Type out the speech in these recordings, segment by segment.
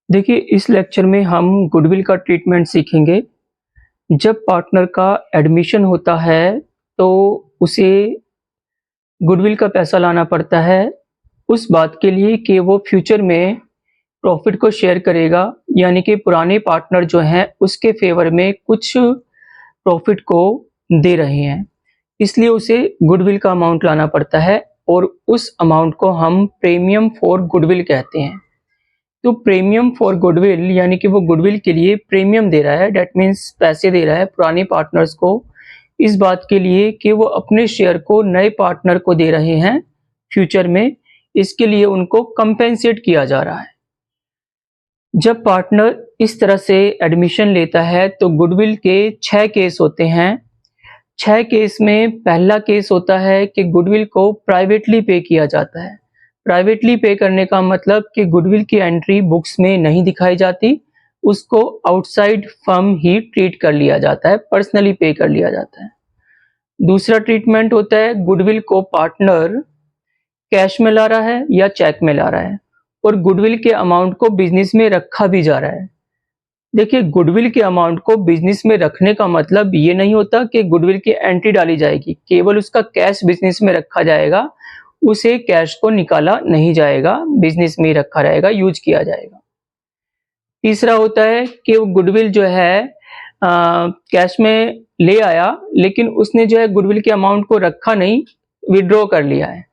देखिए, इस लेक्चर में हम गुडविल का ट्रीटमेंट सीखेंगे। जब पार्टनर का एडमिशन होता है, तो उसे गुडविल का पैसा लाना पड़ता है, उस बात के लिए कि वो फ्यूचर में प्रॉफ़िट को शेयर करेगा, यानी कि पुराने पार्टनर जो हैं, उसके फ़ेवर में कुछ प्रॉफ़िट को दे रहे हैं। इसलिए उसे गुडविल का अमाउंट लाना पड़ता है और उस अमाउंट को हम प्रीमियम फॉर गुडविल कहते हैं। तो प्रीमियम फॉर गुडविल यानी कि वो गुडविल के लिए प्रीमियम दे रहा है, दैट मीन्स पैसे दे रहा है पुराने पार्टनर्स को इस बात के लिए कि वो अपने शेयर को नए पार्टनर को दे रहे हैं फ्यूचर में, इसके लिए उनको कंपेंसेट किया जा रहा है। जब पार्टनर इस तरह से एडमिशन लेता है तो गुडविल के 6 केस होते हैं। 6 केस में पहला केस होता है कि गुडविल को प्राइवेटली पे किया जाता है। प्राइवेटली पे करने का मतलब कि गुडविल की एंट्री बुक्स में नहीं दिखाई जाती, उसको आउटसाइड फर्म ही ट्रीट कर लिया जाता है, पर्सनली पे कर लिया जाता है। दूसरा ट्रीटमेंट होता है गुडविल को पार्टनर कैश में ला रहा है या चेक में ला रहा है और गुडविल के अमाउंट को बिजनेस में रखा भी जा रहा है। देखिए, गुडविल के अमाउंट को बिजनेस में रखने का मतलब ये नहीं होता कि गुडविल की एंट्री डाली जाएगी, केवल उसका कैश बिजनेस में रखा जाएगा, उसे कैश को निकाला नहीं जाएगा, बिजनेस में ही रखा रहेगा, यूज किया जाएगा। तीसरा होता है कि वो गुडविल जो है कैश में ले आया, लेकिन उसने जो है गुडविल के अमाउंट को रखा नहीं, विड्रॉ कर लिया है।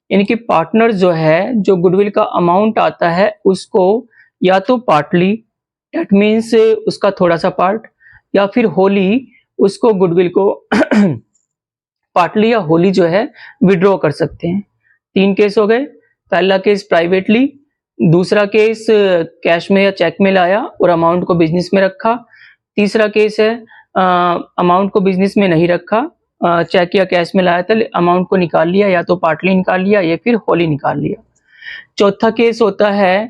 यानी कि पार्टनर जो है, जो गुडविल का अमाउंट आता है, उसको या तो पार्टली, दैट मीन्स उसका थोड़ा सा पार्ट, या फिर होली उसको गुडविल को पार्टली या होली जो है विड्रॉ कर सकते हैं। 3 केस हो गए। पहला केस प्राइवेटली, दूसरा केस कैश में या चेक में लाया और अमाउंट को बिजनेस में रखा। तीसरा केस है अमाउंट को बिजनेस में नहीं रखा, चेक या कैश में लाया था, अमाउंट को निकाल लिया, या तो पार्टली निकाल लिया या फिर होली निकाल लिया। चौथा केस होता है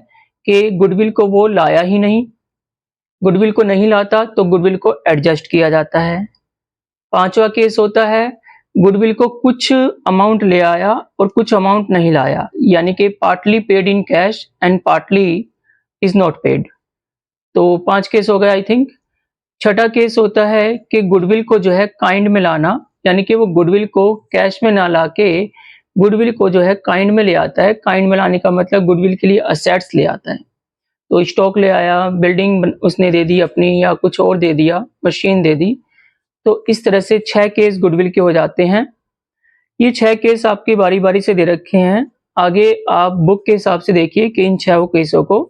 कि गुडविल को वो लाया ही नहीं, गुडविल को नहीं लाता तो गुडविल को एडजस्ट किया जाता है। पांचवा केस होता है गुडविल को कुछ अमाउंट ले आया और कुछ अमाउंट नहीं लाया, यानी कि partly paid in cash and partly is not paid. तो 5 केस हो गए आई थिंक। छठा केस होता है कि गुडविल को जो है काइंड में लाना, यानी कि वो गुडविल को कैश में ना लाके गुडविल को जो है काइंड में ले आता है। काइंड में लाने का मतलब गुडविल के लिए असेट्स ले आता है, तो स्टॉक ले आया, बिल्डिंग उसने दे दी अपनी, या कुछ और दे दिया, मशीन दे दी। तो इस तरह से 6 केस गुडविल के हो जाते हैं। ये 6 केस आपकी बारी-बारी से दे रखे हैं। आगे आप बुक के हिसाब से देखिए कि इन 6 केसों को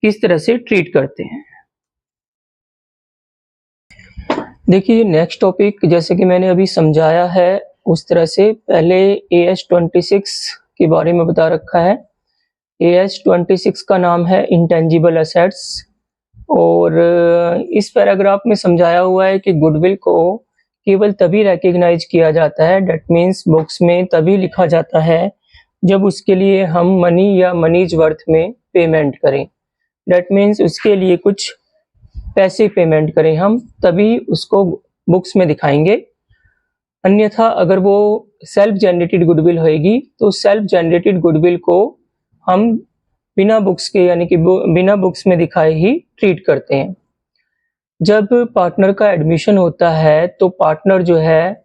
किस तरह से ट्रीट करते हैं। देखिए, नेक्स्ट टॉपिक जैसे कि मैंने अभी समझाया है उस तरह से पहले AS-26 के बारे में बता रखा है। AS-26 का नाम है इंटेंजिबल असेट्स, और इस पैराग्राफ में समझाया हुआ है कि गुडविल को केवल तभी रिकॉग्नाइज किया जाता है, दैट मीन्स बुक्स में तभी लिखा जाता है जब उसके लिए हम मनी या मनीज वर्थ में पेमेंट करें, दैट मीन्स उसके लिए कुछ पैसे पेमेंट करें हम, तभी उसको बुक्स में दिखाएंगे। अन्यथा अगर वो सेल्फ जनरेटेड गुडविल होएगी तो सेल्फ जनरेटेड गुडविल को हम बिना बुक्स के, यानी कि बिना बुक्स में दिखाए ही ट्रीट करते हैं। जब पार्टनर का एडमिशन होता है तो पार्टनर जो है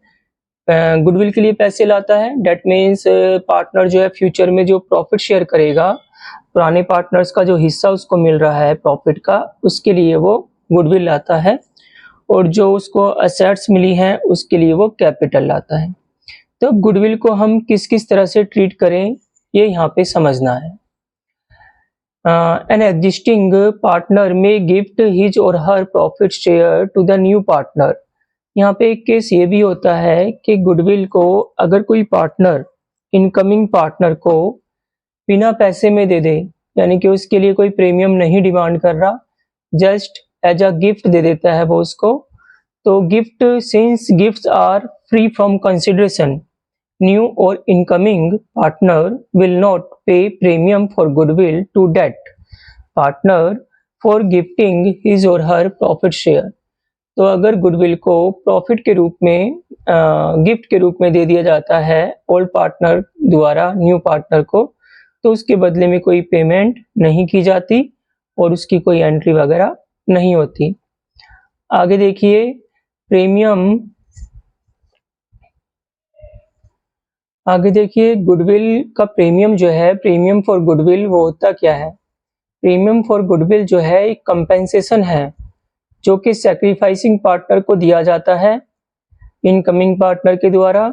गुडविल के लिए पैसे लाता है, दैट मीन्स पार्टनर जो है फ्यूचर में जो प्रॉफिट शेयर करेगा, पुराने पार्टनर्स का जो हिस्सा उसको मिल रहा है प्रॉफिट का, उसके लिए वो गुडविल लाता है, और जो उसको असेट्स मिली हैं उसके लिए वो कैपिटल लाता है। तो गुडविल को हम किस किस तरह से ट्रीट करें ये यहाँ पे समझना है। An existing partner may gift his or her profit share to the new partner। यहाँ पे एक केस ये भी होता है कि गुडविल को अगर कोई पार्टनर इनकमिंग पार्टनर को बिना पैसे में दे दे, यानी कि उसके लिए कोई प्रीमियम नहीं डिमांड कर रहा, जस्ट एज अ गिफ्ट दे देता है वो उसको, तो gift since gifts are free from consideration, new or incoming partner will not pay premium for goodwill to that partner for gifting his or her profit share। तो अगर goodwill को profit के रूप में गिफ्ट के रूप में दे दिया जाता है ओल्ड पार्टनर द्वारा न्यू पार्टनर को, तो उसके बदले में कोई पेमेंट नहीं की जाती, और उसकी कोई एंट्री वगैरह नहीं होती। आगे देखिए गुडविल का प्रीमियम जो है, प्रीमियम फॉर गुडविल वो होता क्या है? प्रीमियम फॉर गुडविल जो है एक कंपेंसेशन है जो कि सैक्रिफाइसिंग पार्टनर को दिया जाता है इनकमिंग पार्टनर के द्वारा।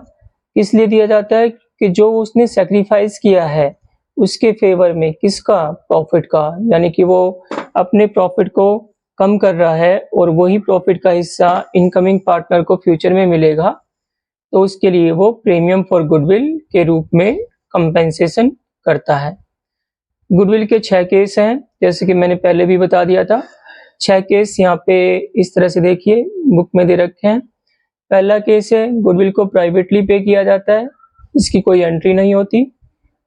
किस लिए दिया जाता है? कि जो उसने सैक्रिफाइस किया है उसके फेवर में, किसका? प्रॉफिट का, यानी कि वो अपने प्रॉफिट को कम कर रहा है और वही प्रॉफिट का हिस्सा इनकमिंग पार्टनर को फ्यूचर में मिलेगा, तो उसके लिए वो प्रीमियम फॉर गुडविल के रूप में कंपेंसेशन करता है। गुडविल के 6 केस हैं, जैसे कि मैंने पहले भी बता दिया था। 6 केस यहाँ पे इस तरह से देखिए बुक में दे रखे हैं। पहला केस है गुडविल को प्राइवेटली पे किया जाता है, इसकी कोई एंट्री नहीं होती।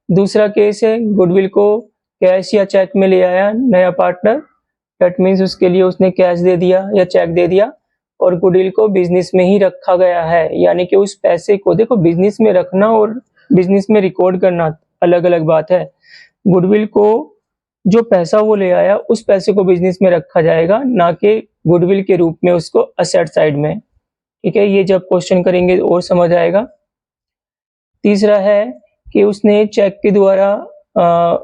दूसरा केस है गुडविल को कैश या चेक में ले आया नया पार्टनर, दैट मीन्स उसके लिए उसने कैश दे दिया या चेक दे दिया और गुडविल को बिजनेस में ही रखा गया है, यानी कि उस पैसे को, देखो बिजनेस में रखना और बिजनेस में रिकॉर्ड करना अलग अलग बात है। गुडविल को जो पैसा वो ले आया उस पैसे को बिजनेस में रखा जाएगा, ना कि गुडविल के रूप में उसको असेट साइड में। ठीक है, ये जब क्वेश्चन करेंगे और समझ आएगा। तीसरा है कि उसने चेक के द्वारा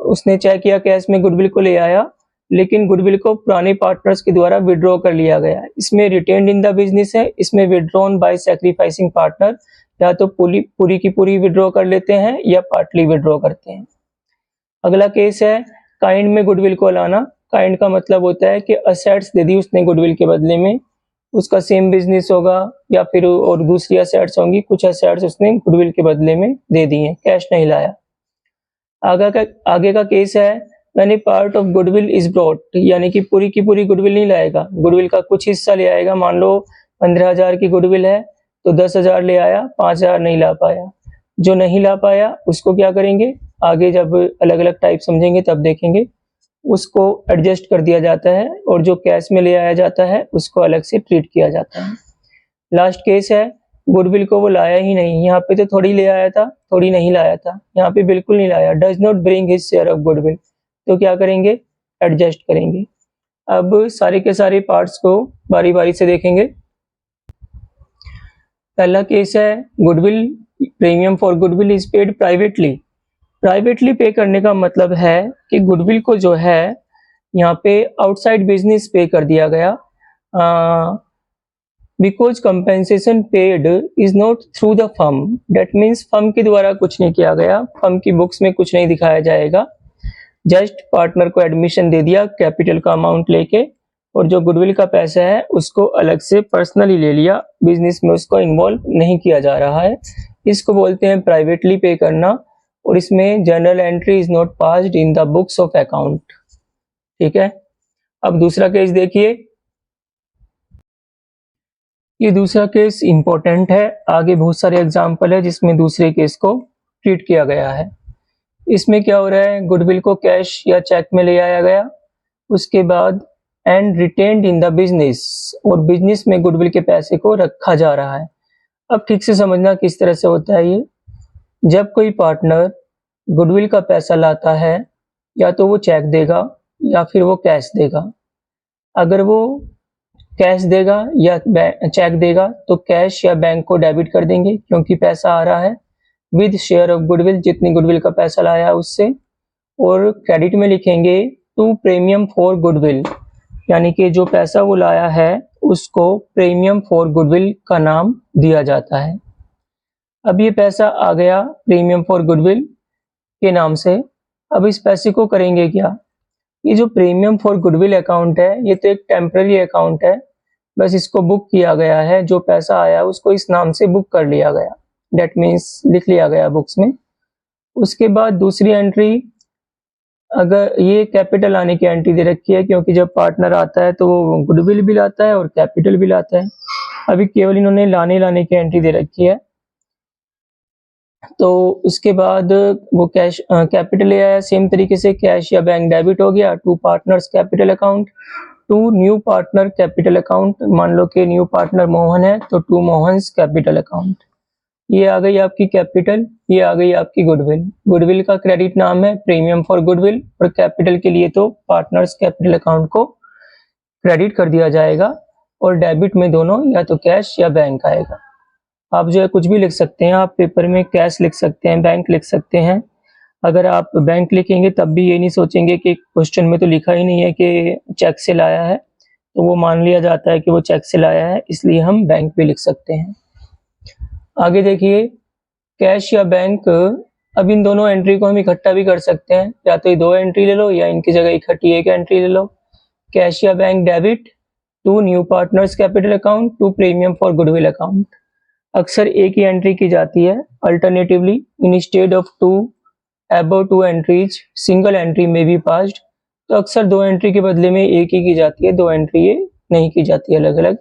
उसने चेक या कैश में गुडविल को ले आया, लेकिन गुडविल को पुराने पार्टनर्स के द्वारा विड्रॉ कर लिया गया। इसमें रिटेन्ड इन द बिजनेस है, इसमें विड्रॉन बाय सैक्रिफाइसिंग पार्टनर, या तो पूरी की पूरी विड्रॉ कर लेते हैं या पार्टली विड्रॉ करते हैं। अगला केस है काइंड में गुडविल को लाना। काइंड का मतलब होता है कि असेट्स दे दी उसने गुडविल के बदले में, उसका सेम बिजनेस होगा या फिर और दूसरी असेट्स होंगी, कुछ असेट्स उसने गुडविल के बदले में दे दी हैं, कैश नहीं लाया। आगे का केस है when A part of goodwill is brought, यानी कि पूरी की पूरी गुडविल नहीं लाएगा, गुडविल का कुछ हिस्सा ले आएगा। मान लो 15,000 की गुडविल है तो 10,000 ले आया, 5,000 नहीं ला पाया। जो नहीं ला पाया उसको क्या करेंगे, आगे जब अलग अलग टाइप समझेंगे तब देखेंगे, उसको एडजस्ट कर दिया जाता है और जो कैश में ले आया जाता है उसको अलग से ट्रीट किया जाता है। लास्ट केस है गुडविल को वो लाया ही नहीं, यहाँ पे तो थोड़ी ले आया था, थोड़ी नहीं लाया था, यहाँ पे बिल्कुल नहीं लाया, does not bring his share of goodwill, तो क्या करेंगे, एडजस्ट करेंगे। अब सारे के सारे पार्ट्स को बारी बारी से देखेंगे। पहला केस है goodwill, premium for goodwill is paid privately. Privately पे करने का मतलब है कि गुडविल को जो है यहाँ पे आउटसाइड बिजनेस पे कर दिया गया, because compensation paid is not through the firm, that means firm के द्वारा कुछ नहीं किया गया, फर्म की बुक्स में कुछ नहीं दिखाया जाएगा, जस्ट पार्टनर को एडमिशन दे दिया कैपिटल का अमाउंट लेके, और जो गुडविल का पैसा है उसको अलग से पर्सनली ले लिया, बिजनेस में उसको इन्वॉल्व नहीं किया जा रहा है। इसको बोलते हैं प्राइवेटली पे करना, और इसमें journal entry is not passed in the books of account. ठीक है, अब दूसरा केस देखिए, ये दूसरा केस इंपॉर्टेंट है, आगे बहुत सारे एग्जाम्पल है जिसमें दूसरे केस को ट्रीट किया गया है। इसमें क्या हो रहा है, गुडविल को कैश या चेक में ले आया गया, उसके बाद and retained in the business, और बिजनेस में गुडविल के पैसे को रखा जा रहा है। अब ठीक से समझना किस तरह से होता है ये। जब कोई पार्टनर गुडविल का पैसा लाता है, या तो वो चेक देगा या फिर वो कैश देगा। अगर वो कैश देगा या चेक देगा तो कैश या बैंक को डेबिट कर देंगे क्योंकि पैसा आ रहा है, विद शेयर ऑफ गुडविल, जितनी गुडविल का पैसा लाया उससे, और क्रेडिट में लिखेंगे टू प्रीमियम फॉर गुडविल, यानी कि जो पैसा वो लाया है उसको प्रीमियम फॉर गुडविल का नाम दिया जाता है। अब ये पैसा आ गया प्रीमियम फॉर गुडविल के नाम से। अब इस पैसे को करेंगे क्या, ये जो प्रीमियम फॉर गुडविल अकाउंट है ये तो एक टेम्पररी अकाउंट है, बस इसको बुक किया गया है, जो पैसा आया उसको इस नाम से बुक कर लिया गया, डेट मीन्स लिख लिया गया बुक्स में। उसके बाद दूसरी एंट्री, अगर ये कैपिटल आने की एंट्री दे रखी है, क्योंकि जब पार्टनर आता है तो वो गुडविल भी लाता है और कैपिटल भी लाता है। अभी केवल इन्होंने लाने की एंट्री दे रखी है, तो उसके बाद वो कैश कैपिटल ले आया, सेम तरीके से कैश या बैंक डेबिट हो गया to partners capital account, to new partner capital account, मान लो कि न्यू पार्टनर मोहन है तो टू मोहन्स कैपिटल अकाउंट। ये आ गई आपकी कैपिटल, ये आ गई आपकी गुडविल। गुडविल का क्रेडिट नाम है प्रीमियम फॉर गुडविल, और कैपिटल के लिए तो पार्टनर्स कैपिटल अकाउंट को क्रेडिट कर दिया जाएगा, और डेबिट में दोनों या तो कैश या बैंक आएगा। आप जो है कुछ भी लिख सकते हैं, आप पेपर में कैश लिख सकते हैं, बैंक लिख सकते हैं। अगर आप बैंक लिखेंगे तब भी ये नहीं सोचेंगे कि क्वेश्चन में तो लिखा ही नहीं है कि चेक से लाया है, तो वो मान लिया जाता है कि वो चेक से लाया है, इसलिए हम बैंक भी लिख सकते हैं। आगे देखिए, कैश या बैंक, अब इन दोनों एंट्री को हम इकट्ठा भी कर सकते हैं, या तो ये दो एंट्री ले लो या इनकी जगह इकट्ठी एक एंट्री ले लो। कैश या bank debit to new partners capital account to premium for goodwill account. अक्सर एक ही एंट्री की जाती है। Alternatively instead of two above two entries single entry में बी पास्ड, तो अक्सर दो एंट्री के बदले में एक ही की जाती है, दो एंट्री ये नहीं की जाती अलग अलग।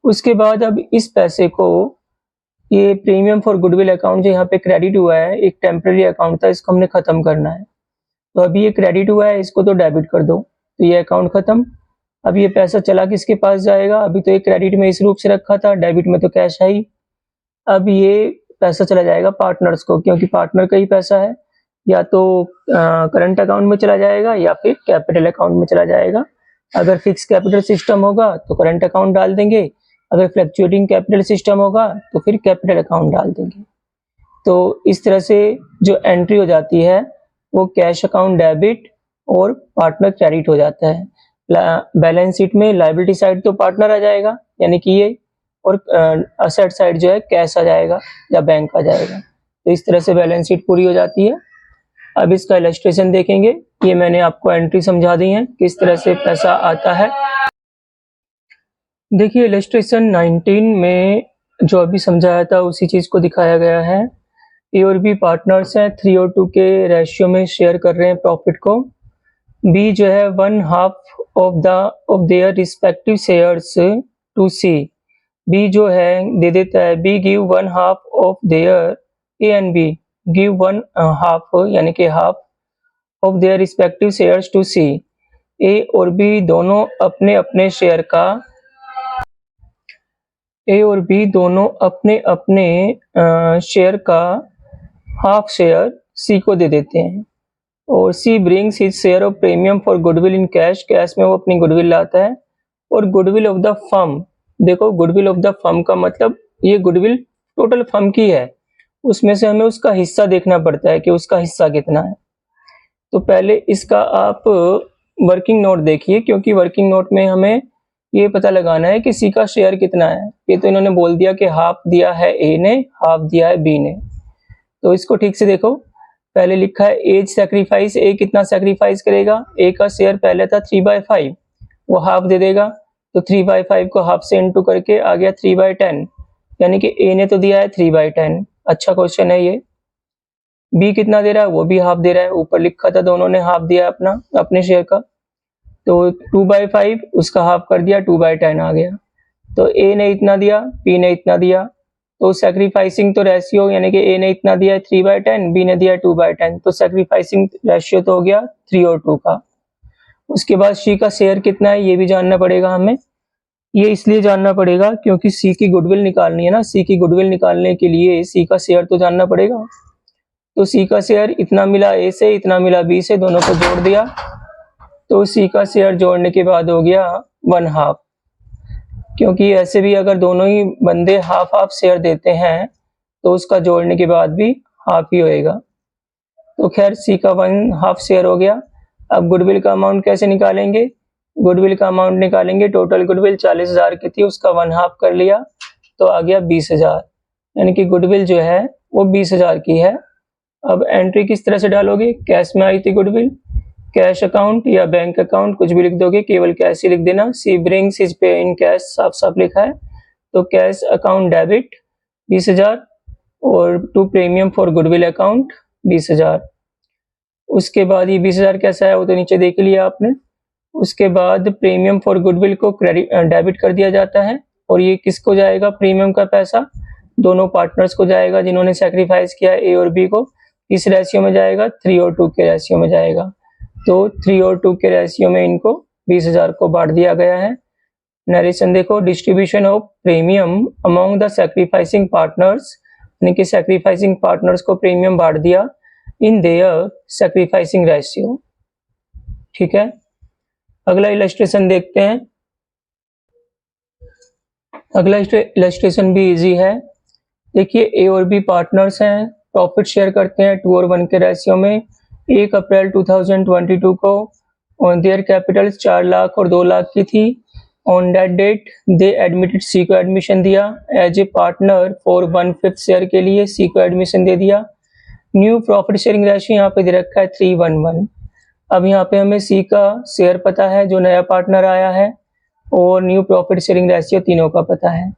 उसके बाद अब इस पैसे को, ये प्रीमियम फॉर गुडविल अकाउंट जो यहाँ पे क्रेडिट हुआ है, एक टेम्पररी अकाउंट था, इसको हमने खत्म करना है। तो अभी ये क्रेडिट हुआ है, इसको तो डेबिट कर दो, तो ये अकाउंट खत्म। अब ये पैसा चला किसके पास जाएगा? अभी तो ये क्रेडिट में इस रूप से रखा था, डेबिट में तो कैश है ही। अब ये पैसा चला जाएगा पार्टनर्स को, क्योंकि पार्टनर का ही पैसा है, या तो करंट अकाउंट में चला जाएगा या फिर कैपिटल अकाउंट में चला जाएगा। अगर फिक्स कैपिटल सिस्टम होगा तो करंट अकाउंट डाल देंगे, अगर फ्लक्चुएटिंग कैपिटल सिस्टम होगा तो फिर कैपिटल अकाउंट डाल देंगे। तो इस तरह से जो एंट्री हो जाती है वो कैश अकाउंट डेबिट और पार्टनर क्रेडिट हो जाता है। बैलेंस शीट में लायबिलिटी साइड तो पार्टनर आ जाएगा यानी कि ये, और असेट साइड जो है कैश आ जाएगा या बैंक आ जाएगा। तो इस तरह से बैलेंस शीट पूरी हो जाती है। अब इसका इलस्ट्रेशन देखेंगे, ये मैंने आपको एंट्री समझा दी है किस तरह से पैसा आता है। देखिए इलस्ट्रेशन 19 में जो अभी समझाया था उसी चीज को दिखाया गया है। ए और बी पार्टनर्स हैं, 3 और 2 के रेशियो में शेयर कर रहे हैं प्रॉफिट को। बी जो है 1/2 of their respective shares to C. B जो है दे देता है, B give 1/2 of their, A and B give 1/2 यानी कि half of their respective shares to C. A और बी दोनों अपने अपने शेयर का, ए और बी दोनों अपने अपने शेयर का हाफ शेयर सी को दे देते हैं, और C brings his share of premium for goodwill in cash. Cash में वो अपनी गुडविल लाता है। और गुडविल ऑफ द फर्म, देखो गुडविल ऑफ द फर्म का मतलब ये गुडविल टोटल फर्म की है, उसमें से हमें उसका हिस्सा देखना पड़ता है कि उसका हिस्सा कितना है। तो पहले इसका आप वर्किंग नोट देखिए, क्योंकि वर्किंग नोट में हमें ये पता लगाना है कि सी का शेयर कितना है। ये तो इन्होंने बोल दिया कि हाफ दिया है ए ने, हाफ दिया है बी ने, तो इसको ठीक से देखो। पहले लिखा है एज सैक्रिफाइस, ए कितना सैक्रिफाइस करेगा? ए का शेयर पहले था 3/5, वो हाफ दे देगा, तो 3/5 को हाफ से इंटू करके आ गया 3/10, यानी कि ए ने तो दिया है 3/10। अच्छा क्वेश्चन है ये। बी कितना दे रहा है? वो भी हाफ दे रहा है, ऊपर लिखा था दोनों ने हाफ दिया अपना अपने शेयर का, तो 2/5 उसका हाफ कर दिया, 2/10 आ गया। तो ए ने इतना दिया, बी ने इतना दिया, तो सैक्रिफाइसिंग तो रेशियो यानी कि ए ने इतना दिया 3/10, बी ने दिया 2/10, तो सैक्रिफाइसिंग रेशियो तो हो गया 3 और 2 का। उसके बाद सी का शेयर कितना है ये भी जानना पड़ेगा हमें। ये इसलिए जानना पड़ेगा क्योंकि सी की गुडविल निकालनी है ना, सी की गुडविल निकालने के लिए सी का शेयर तो जानना पड़ेगा। तो सी का शेयर इतना मिला ए से, इतना मिला बी से, दोनों को जोड़ दिया, तो सी का शेयर जोड़ने के बाद हो गया 1/2, क्योंकि ऐसे भी अगर दोनों ही बंदे हाफ हाफ शेयर देते हैं तो उसका जोड़ने के बाद भी हाफ ही होएगा। तो खैर सी का 1/2 शेयर हो गया। अब गुडविल का अमाउंट कैसे निकालेंगे? गुडविल का अमाउंट निकालेंगे, टोटल गुडविल 40,000 की थी, उसका 1/2 कर लिया तो आ गया 20,000, यानी कि गुडविल जो है वो 20,000 की है। अब एंट्री किस तरह से डालोगे? कैश में आई थी गुडविल, कैश अकाउंट या बैंक अकाउंट कुछ भी लिख दोगे, केवल कैश ही लिख देना। सी brings his pay in cash साफ साफ लिखा है, तो कैश अकाउंट डेबिट 20,000 और to premium for goodwill account 20,000। उसके बाद ये 20,000 कैसा है वो तो नीचे देख लिया आपने। उसके बाद प्रीमियम फॉर गुडविल को क्रेडिट डेबिट कर दिया जाता है, और ये किसको जाएगा? प्रीमियम का पैसा दोनों पार्टनर्स को जाएगा जिन्होंने सैक्रिफाइस किया ए और बी को। किस रेशियो में जाएगा? 3 और 2 के रेशियो में जाएगा। तो 3 और 2 के रेशियो में इनको 20,000 को बांट दिया गया है। नरेशन देखो, distribution of premium among the sacrificing partners यानी कि सैक्रिफाइसिंग पार्टनर्स को प्रीमियम बांट दिया इन देयर सैक्रिफाइसिंग रेशियो। ठीक है, अगला इलस्ट्रेशन देखते हैं। अगला इलस्ट्रेशन भी इजी है। देखिए, ए और बी पार्टनर्स हैं, प्रॉफिट शेयर करते हैं 2:1 के रेशियो में। 1 अप्रैल 2022 को ऑन देयर कैपिटल 4 लाख और 2 लाख की थी। On that date they admitted, C को एडमिशन दिया as a partner for 1/5 share के लिए, सी को एडमिशन दे दिया। न्यू प्रॉफिट शेयरिंग रेशियो यहाँ पे दे रखा है 3:1। अब यहाँ पे हमें सी का शेयर पता है जो नया पार्टनर आया है, और न्यू प्रॉफिट शेयरिंग रेशियो तीनों का पता है।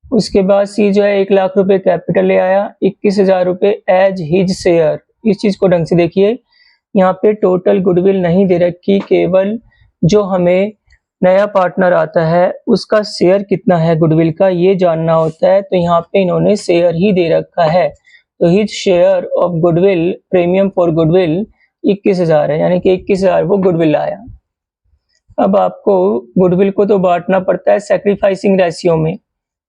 उसके बाद सी जो है 1 लाख रुपए कैपिटल ले आया, 21,000 रुपए एज हिज शेयर। इस चीज को ढंग से देखिए, यहाँ पे टोटल गुडविल नहीं दे रखी, केवल जो हमें नया पार्टनर आता है उसका शेयर कितना है गुडविल का ये जानना होता है। तो यहाँ पे इन्होंने शेयर ही दे रखा है, तो his share of goodwill premium for goodwill 21,000 है, यानी कि 21,000 वो गुडविल आया। अब आपको गुडविल को तो बांटना पड़ता है सैक्रिफाइसिंग रेशियो में,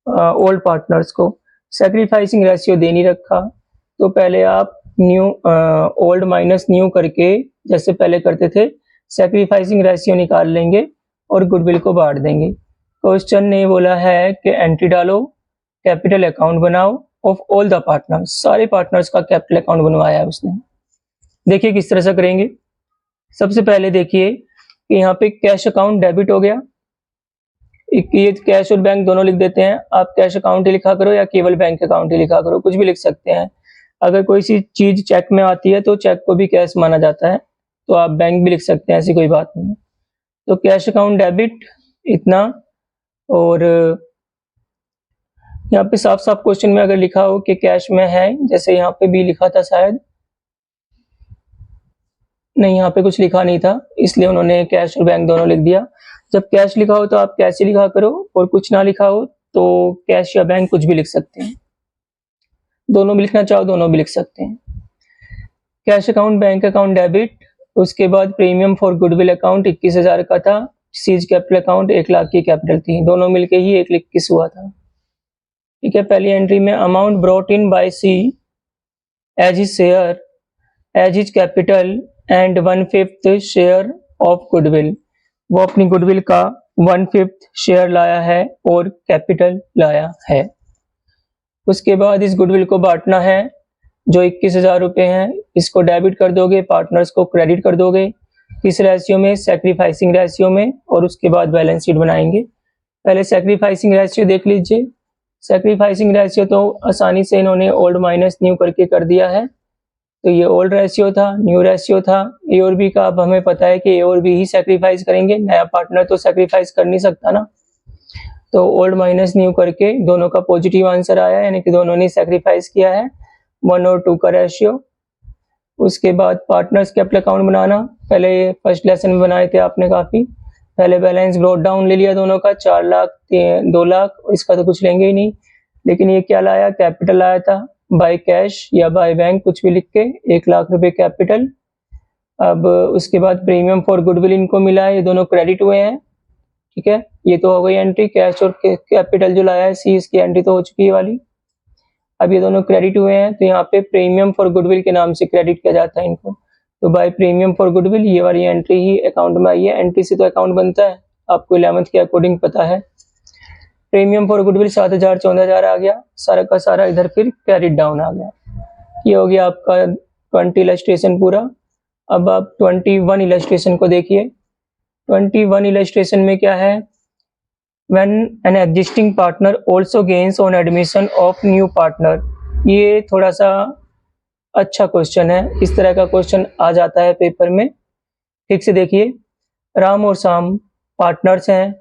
ओल्ड पार्टनर्स को। सैक्रिफाइसिंग रेशियो दे नहीं रखा, तो पहले आप न्यू ओल्ड माइनस न्यू करके जैसे पहले करते थे सैक्रिफाइसिंग रेशियो निकाल लेंगे और गुडविल को बांट देंगे। क्वेश्चन ने बोला है कि एंट्री डालो, कैपिटल अकाउंट बनाओ ऑफ ऑल द पार्टनर्स, सारे पार्टनर्स का कैपिटल अकाउंट बनवाया है उसने। देखिए किस तरह से करेंगे। सबसे पहले देखिए कि यहाँ पे कैश अकाउंट डेबिट हो गया, ये कैश और बैंक दोनों लिख देते हैं। आप कैश अकाउंट ही लिखा करो या केवल बैंक अकाउंट ही लिखा करो, कुछ भी लिख सकते हैं। अगर कोई सी चीज चेक में आती है तो चेक को भी कैश माना जाता है, तो आप बैंक भी लिख सकते हैं, ऐसी कोई बात नहीं है। तो कैश अकाउंट डेबिट इतना, और यहाँ पे साफ साफ क्वेश्चन में अगर लिखा हो कि कैश में है, जैसे यहाँ पे भी लिखा था शायद, नहीं यहाँ पे कुछ लिखा नहीं था इसलिए उन्होंने कैश और बैंक दोनों लिख दिया। जब कैश लिखा हो तो आप कैश ही लिखा करो, और कुछ ना लिखा हो तो कैश या बैंक कुछ भी लिख सकते हैं, दोनों भी लिखना चाहो दोनों भी लिख सकते हैं। Cash account bank account debit, उसके बाद प्रीमियम फॉर गुडविल अकाउंट 21,000 का था, सीज कैपिटल अकाउंट 1 लाख की कैपिटल थी, दोनों मिलके ही 1,21,000 हुआ था। ठीक है, पहली एंट्री में amount brought in by C as his share as his capital and 1/5 share of goodwill, वो अपनी गुडविल का 1/5 शेयर लाया है और कैपिटल लाया है। उसके बाद इस गुडविल को बांटना है, जो 21,000 रुपए हैं इसको डेबिट कर दोगे, पार्टनर्स को क्रेडिट कर दोगे। किस रेशियो में? सैक्रिफाइसिंग रेशियो में, और उसके बाद बैलेंस शीट बनाएंगे। पहले सैक्रिफाइसिंग रेशियो देख लीजिए। सैक्रिफाइसिंग रेशियो तो आसानी से इन्होंने ओल्ड माइनस न्यू करके कर दिया है, तो ये ओल्ड रेशियो था, न्यू रेशियो था। ए और बी का अब हमें पता है कि ए और बी ही सैक्रिफाइस करेंगे, नया पार्टनर तो सैक्रिफाइस कर नहीं सकता ना। तो ओल्ड माइनस न्यू करके दोनों का पॉजिटिव आंसर आया, यानी कि दोनों ने सैक्रिफाइस किया है, 1 और 2 का रेशियो। उसके बाद पार्टनर्स कैपिटल अकाउंट बनाना, पहले फर्स्ट लेसन में बनाए थे आपने काफी। पहले बैलेंस ब्रॉट डाउन ले लिया दोनों का, 4 लाख 2 लाख, इसका तो कुछ लेंगे ही नहीं। लेकिन ये क्या लाया? कैपिटल लाया था, बाय कैश या बाय बैंक कुछ भी लिख के 1 लाख रुपए कैपिटल। अब उसके बाद प्रीमियम फॉर गुडविल इनको मिला है, ये दोनों क्रेडिट हुए हैं। ठीक है, ये तो हो गई एंट्री। कैश और कैपिटल जो लाया है सी, इसकी एंट्री तो हो चुकी है वाली। अब ये दोनों क्रेडिट हुए हैं, तो यहाँ पे प्रीमियम फॉर गुडविल के नाम से क्रेडिट किया जाता है इनको। तो बाय प्रीमियम फॉर गुडविल ये वाली एंट्री ही अकाउंट में आई है। एंट्री से तो अकाउंट बनता है, आपको 11th के अकॉर्डिंग पता है। प्रीमियम फॉर गुडविल 7,000 14,000 आ गया, सारा का सारा इधर फिर क्रेडिट डाउन आ गया। ये हो गया आपका 20 इलस्ट्रेशन पूरा। अब आप 21 इलस्ट्रेशन को देखिए। 21 इलस्ट्रेशन में क्या है? When an existing partner also gains on admission of new partner, ये थोड़ा सा अच्छा क्वेश्चन है, इस तरह का क्वेश्चन आ जाता है पेपर में। ठीक से देखिए, राम और श्याम पार्टनर्स हैं,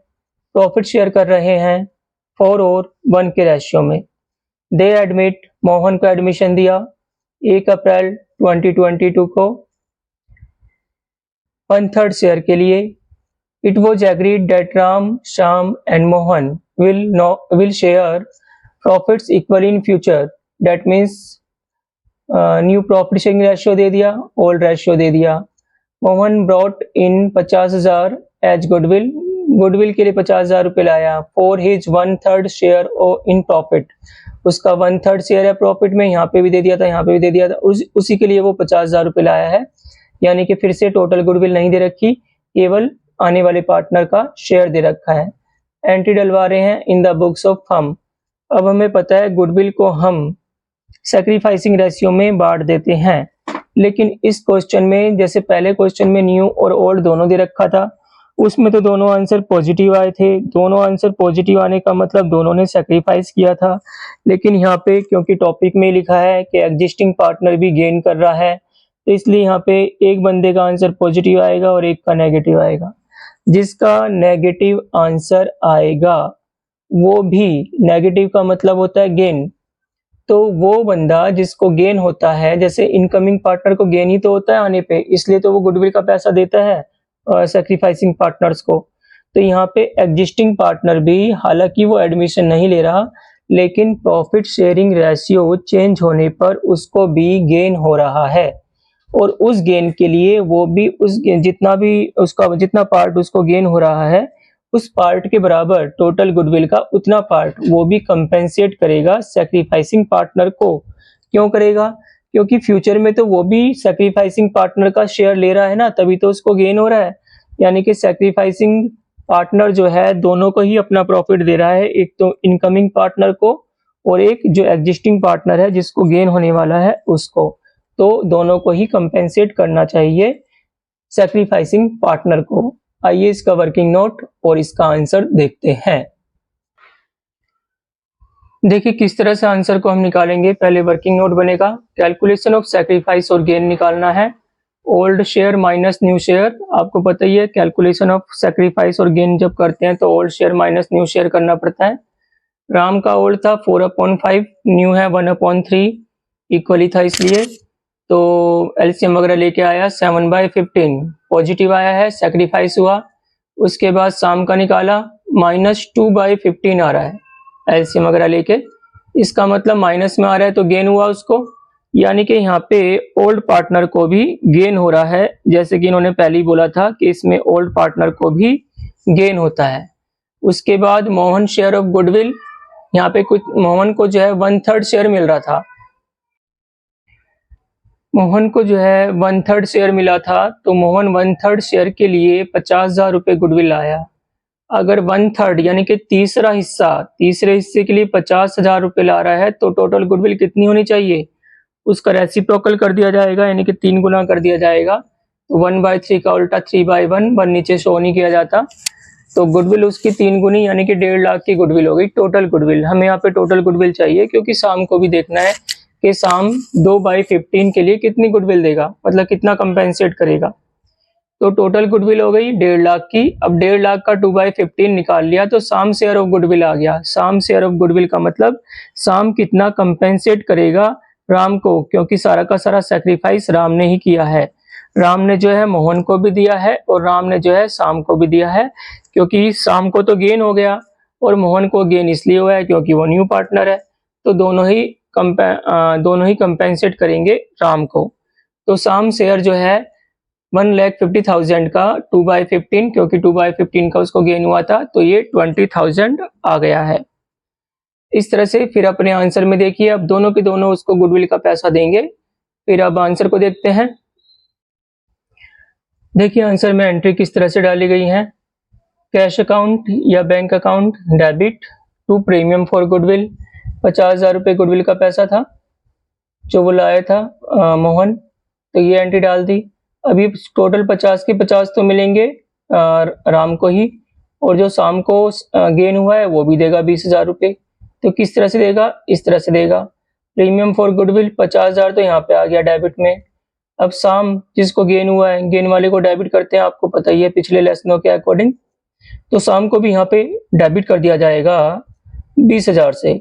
प्रॉफिट शेयर कर रहे हैं 4 और 1 के रेशियो में। दे एडमिट, मोहन को एडमिशन दिया 1 अप्रैल 2022 को 1/3 शेयर के लिए। It was agreed that Ram, Shyam and Mohan will share profits equally in future. That means new profit sharing ratio दे दिया, old ratio दे दिया। Mohan brought in 50,000 as goodwill, goodwill के लिए 50,000 रुपए लाया for his 1/3 share in profit, उसका 1/3 share है profit में, यहाँ पे भी दे दिया था, यहाँ पे भी दे दिया था, उसी के लिए वो 50,000 रुपये लाया है। यानी कि फिर से टोटल गुडविल नहीं दे रखी, केवल आने वाले पार्टनर का शेयर दे रखा है। एंट्री डलवा रहे हैं in the books of firm. अब हमें पता है गुडविल को हम सैक्रिफाइसिंग रेशियो में बांट देते हैं, लेकिन इस क्वेश्चन में जैसे पहले क्वेश्चन में न्यू और ओल्ड दोनों दे रखा था, उसमें तो दोनों आंसर पॉजिटिव आए थे। दोनों आंसर पॉजिटिव आने का मतलब दोनों ने सैक्रिफाइस किया था। लेकिन यहाँ पे क्योंकि टॉपिक में लिखा है कि एग्जिस्टिंग पार्टनर भी गेन कर रहा है, तो इसलिए यहाँ पे एक बंदे का आंसर पॉजिटिव आएगा और एक का नेगेटिव आएगा। जिसका नेगेटिव आंसर आएगा वो भी, नेगेटिव का मतलब होता है गेन, तो वो बंदा जिसको गेन होता है, जैसे इनकमिंग पार्टनर को गेन ही तो होता है आने पे, इसलिए तो वो गुडविल का पैसा देता है सैक्रिफाइसिंग पार्टनर्स को। तो यहाँ पे एग्जिस्टिंग पार्टनर भी, हालांकि वो एडमिशन नहीं ले रहा, लेकिन प्रॉफिट शेयरिंग रेशियो चेंज होने पर उसको भी गेन हो रहा है, और उस गेन के लिए वो भी जितना पार्ट उसको गेन हो रहा है, उस पार्ट के बराबर टोटल गुडविल का उतना पार्ट वो भी कंपेंसेट करेगा सैक्रिफाइसिंग पार्टनर को। क्यों करेगा? क्योंकि फ्यूचर में तो वो भी सैक्रिफाइसिंग पार्टनर का शेयर ले रहा है ना, तभी तो उसको गेन हो रहा है। यानी कि सैक्रिफाइसिंग पार्टनर जो है दोनों को ही अपना प्रॉफिट दे रहा है, एक तो इनकमिंग पार्टनर को और एक जो एग्जिस्टिंग पार्टनर है जिसको गेन होने वाला है उसको। तो दोनों को ही कंपेंसेट करना चाहिए सैक्रिफाइसिंग पार्टनर को। आइए इसका वर्किंग नोट और इसका आंसर देखते हैं। देखिए किस तरह से आंसर को हम निकालेंगे। पहले वर्किंग नोट बनेगा, कैलकुलेशन ऑफ सैक्रिफाइस और गेन निकालना है। Old share minus new share, आपको पता ही है कैलकुलेशन ऑफ सैक्रिफाइस और गेन जब करते हैं तो old share minus new share करना पड़ता है। राम का ओल्ड था 4/5, न्यू है 1/3, इक्वली था इसलिए। तो एलसीएम वगैरह लेके आया 7/15, पॉजिटिव आया है, सैक्रिफाइस हुआ। उसके बाद शाम का निकाला, -2/15 आ रहा है एलसीएम वगैरह लेके, इसका मतलब माइनस में आ रहा है तो गेन हुआ उसको। यानी कि यहाँ पे ओल्ड पार्टनर को भी गेन हो रहा है, जैसे कि इन्होंने पहले ही बोला था कि इसमें ओल्ड पार्टनर को भी गेन होता है। उसके बाद मोहन शेयर ऑफ गुडविल, यहाँ पे कुछ मोहन को जो है 1/3 शेयर मिल रहा था, मोहन को जो है 1/3 शेयर मिला था, तो मोहन 1/3 शेयर के लिए 50,000 रुपये गुडविल लाया। अगर 1/3 यानी कि तीसरे हिस्से के लिए 50,000 रुपये ला रहा है, तो टोटल गुडविल कितनी होनी चाहिए? उसका रेसिप्रोकल कर दिया जाएगा, यानी कि 3 गुना कर दिया जाएगा। तो 1/3 का उल्टा 3/1, 1 नीचे शो नहीं किया जाता, तो गुडविल उसकी 3 गुनी यानी कि 1.5 लाख की गुडविल हो गई टोटल गुडविल। हमें यहाँ पे टोटल गुडविल चाहिए, क्योंकि शाम को भी देखना है कि शाम 2/15 के लिए कितनी गुडविल देगा, मतलब कितना कंपेंसेट करेगा। तो टोटल गुडविल हो गई 1.5 लाख की। अब 1.5 लाख का 2/15 निकाल लिया तो शाम शेयर ऑफ गुडविल आ गया। शाम शेयर ऑफ गुडविल का मतलब शाम कितना कंपेंसेट करेगा राम को, क्योंकि सारा का सारा सैक्रिफाइस राम ने ही किया है। राम ने जो है मोहन को भी दिया है और राम ने जो है शाम को भी दिया है, क्योंकि शाम को तो गेन हो गया और मोहन को गेन इसलिए हुआ है क्योंकि वो न्यू पार्टनर है। तो दोनों ही कंपेंसेट करेंगे राम को। तो शाम शेयर जो है 1,50,000 का 2/15, क्योंकि 2/15 का उसको गेन हुआ था, तो ये 20,000 आ गया है। इस तरह से फिर अपने आंसर में देखिए, अब दोनों के दोनों उसको गुडविल का पैसा देंगे। फिर अब आंसर को देखते हैं। देखिए आंसर में एंट्री किस तरह से डाली गई है। कैश अकाउंट या bank account debit to premium for goodwill, 50,000 रुपये गुडविल का पैसा था जो वो लाया था मोहन, तो ये एंट्री डाल दी। अभी टोटल 50 के 50 तो मिलेंगे राम को ही, और जो शाम को गेन हुआ है वो भी देगा 20,000 रुपये। तो किस तरह से देगा? इस तरह से देगा। प्रीमियम फॉर गुडविल 50,000 तो यहाँ पे आ गया डेबिट में। अब शाम जिसको गेन हुआ है, गेन वाले को डेबिट करते हैं, आपको पता ही है पिछले लेसनों के अकॉर्डिंग। तो शाम को भी यहाँ पे डेबिट कर दिया जाएगा 20,000 से।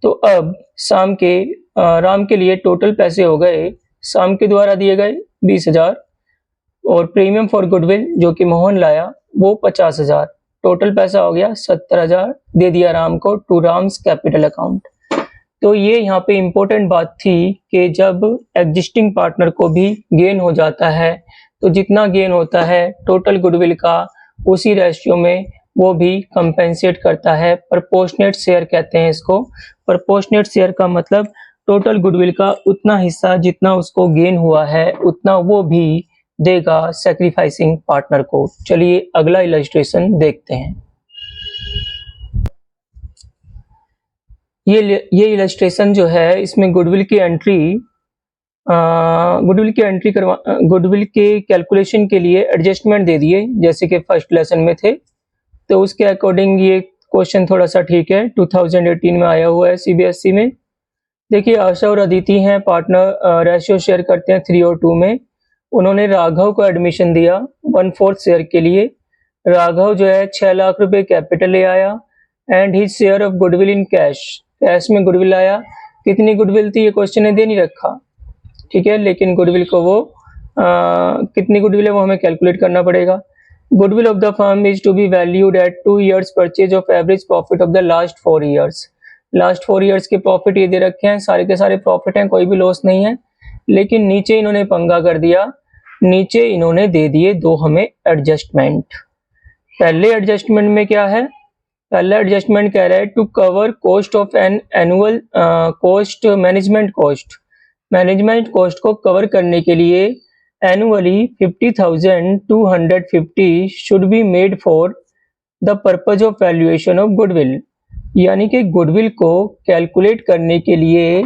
तो अब राम के लिए टोटल पैसे हो गए, शाम के द्वारा दिए गए 20,000, और प्रीमियम फॉर गुडविल जो कि मोहन लाया वो 50,000, टोटल पैसा हो गया 70,000 दे दिया राम को टू राम्स कैपिटल अकाउंट। तो ये यहाँ पे इम्पोर्टेंट बात थी कि जब एग्जिस्टिंग पार्टनर को भी गेन हो जाता है, तो जितना गेन होता है टोटल गुडविल का, उसी रेशियो में वो भी कंपेंसेट करता है। प्रोपोर्शनेट शेयर कहते हैं इसको। प्रोपोर्शनेट शेयर का मतलब टोटल गुडविल का उतना हिस्सा जितना उसको गेन हुआ है उतना वो भी देगा सैक्रिफाइसिंग पार्टनर को। चलिए अगला इलस्ट्रेशन देखते हैं। ये इलस्ट्रेशन जो है इसमें गुडविल की कैलकुलेशन के लिए एडजस्टमेंट दे दिए जैसे कि फर्स्ट लेसन में थे। तो उसके अकॉर्डिंग ये क्वेश्चन थोड़ा सा ठीक है, 2018 में आया हुआ है सीबीएसई में। देखिए आशा और अदिति हैं पार्टनर, रेशियो शेयर करते हैं 3 और 2 में। उन्होंने राघव को एडमिशन दिया 1/4 शेयर के लिए। राघव जो है 6 लाख रुपए कैपिटल ले आया and his share of goodwill in cash में गुडविल आया। कितनी गुडविल थी ये क्वेश्चन ने दे नहीं रखा, ठीक है, लेकिन गुडविल को वो कितनी गुडविल है वो हमें कैलकुलेट करना पड़ेगा। Goodwill of the firm is to be valued at 2 years purchase of average profit of the last 4 years। Last 4 years के प्रॉफिट ये दे रखे हैं, सारे के सारे प्रॉफिट हैं, कोई भी लॉस नहीं है। लेकिन नीचे इन्होंने पंगा कर दिया, नीचे इन्होंने दे दिए 2 हमें एडजस्टमेंट। पहले एडजस्टमेंट में क्या है, पहला एडजस्टमेंट कह रहा है to cover cost of an annual cost, management cost को कवर करने के लिए annually 50,250 should be made for the purpose of valuation of goodwill. यानी कि गुडविल को कैलकुलेट करने के लिए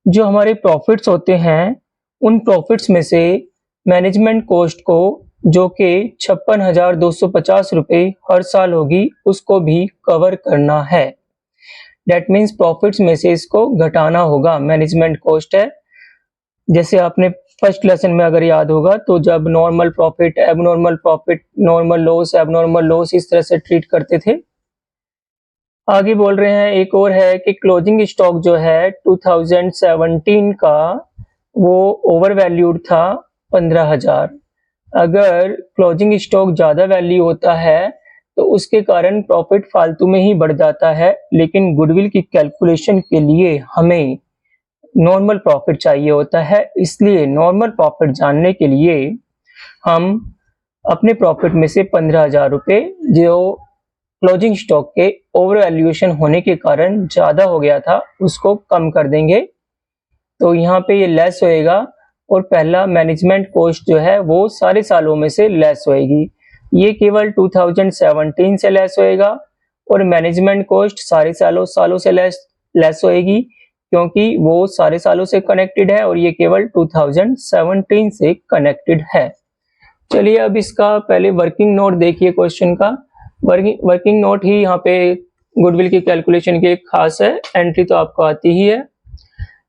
जो हमारे प्रॉफिट्स होते हैं उन प्रॉफिट्स में से मैनेजमेंट कॉस्ट को जो कि 56,250 रुपये हर साल होगी उसको भी कवर करना है। डेट मीन्स प्रॉफिट्स में से इसको घटाना होगा। मैनेजमेंट कॉस्ट है, जैसे आपने फर्स्ट लेसन में अगर याद होगा तो जब normal profit, abnormal profit, normal loss, abnormal loss इस तरह से ट्रीट करते थे। आगे बोल रहे हैं एक और है कि क्लोजिंग स्टॉक जो है 2017 का वो ओवर वैल्यूड था 15,000। अगर क्लोजिंग स्टॉक ज्यादा वैल्यू होता है तो उसके कारण प्रॉफिट फालतू में ही बढ़ जाता है, लेकिन गुडविल की कैलकुलेशन के लिए हमें नॉर्मल प्रॉफिट चाहिए होता है। इसलिए नॉर्मल प्रॉफिट जानने के लिए हम अपने प्रॉफिट में से 15,000 रुपये जो क्लोजिंग स्टॉक के ओवर वैल्यूएशन होने के कारण ज्यादा हो गया था उसको कम कर देंगे। तो यहाँ पे ये लेस होएगा और पहला मैनेजमेंट कॉस्ट जो है वो सारे सालों में से लेस होएगी। ये केवल 2017 से लेस होएगा और मैनेजमेंट कॉस्ट सारे सालों से लेस होएगी क्योंकि वो सारे सालों से कनेक्टेड है और ये केवल 2017 से कनेक्टेड है। चलिए अब इसका पहले वर्किंग नोट देखिए क्वेश्चन का। वर्किंग नोट ही यहाँ पे गुडविल की कैलकुलेशन की एक खास है, एंट्री तो आपको आती ही है।